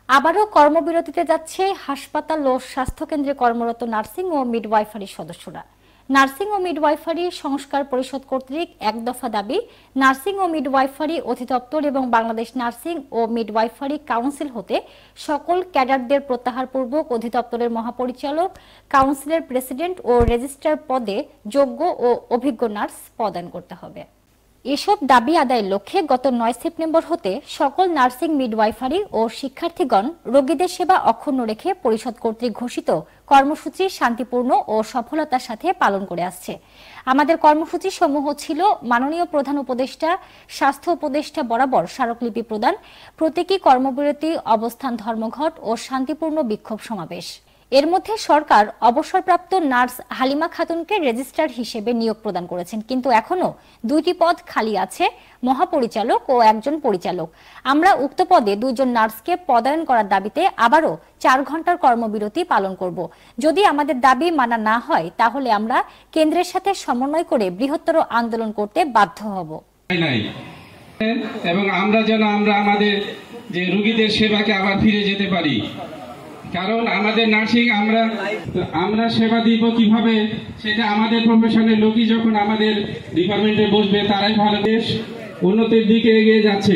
আবারও কর্মবিরতিতে যাচ্ছে হাসপাতাল ও স্বাস্থ্যকেন্দ্রে কর্মরত নার্সিং ও মিডওয়াইফারি সদস্যরা। নার্সিং ও মিডওয়াইফারি সংস্কার পরিষদ কর্তৃক এক দফা দাবি, নার্সিং ও মিডওয়াইফারি অধিদপ্তর এবং বাংলাদেশ নার্সিং ও মিডওয়াইফারি কাউন্সিল হতে সকল ক্যাডারদের প্রত্যাহারপূর্বক অধিদপ্তরের মহাপরিচালক, কাউন্সিলের প্রেসিডেন্ট ও রেজিস্ট্রার পদে যোগ্য ও অভিজ্ঞ নার্স প্রদান করতে হবে। এসব দাবি আদায়ের লক্ষ্যে গত ৯ সেপ্টেম্বর হতে সকল নার্সিং, মিডওয়াইফারি ও শিক্ষার্থীগণ রোগীদের সেবা অক্ষুণ্ণ রেখে পরিষদ কর্তৃক ঘোষিত কর্মসূচি শান্তিপূর্ণ ও সফলতার সাথে পালন করে আসছে। আমাদের কর্মসূচি সমূহ ছিল: মাননীয় প্রধান উপদেষ্টা, স্বাস্থ্য উপদেষ্টা বরাবর স্মারকলিপি প্রদান, প্রতীকী কর্মবিরতি, অবস্থান ধর্মঘট ও শান্তিপূর্ণ বিক্ষোভ সমাবেশ। এর মধ্যে সরকার অবসরপ্রাপ্ত নার্স হালিমা খাতুনকে রেজিস্ট্রার হিসেবে নিয়োগ প্রদান করেছেন, কিন্তু এখনো 2টি পদ খালি আছে, মহাপরিচালক ও একজন পরিচালক। আমরা উক্ত পদে 2 জন নার্সকে পদায়ন করার দাবিতে আবারও 4 ঘন্টার কর্মবিরতি পালন করব। যদি আমাদের দাবি মানা না হয় তাহলে আমরা কেন্দ্রের সাথে সমন্বয় করে বৃহত্তর আন্দোলন করতে বাধ্য হব। এবং আমরা যেন আমাদের যে রোগীদের সেবাকে আবার ফিরে যেতে পারি, কারণ আমাদের নার্সিং আমরা সেবা দিব কিভাবে সেটা আমাদের প্রফেশনের লোকই যখন আমাদের ডিপার্টমেন্টে বসবে তারাই ভালো দেশ উন্নতির দিকে এগিয়ে যাচ্ছে।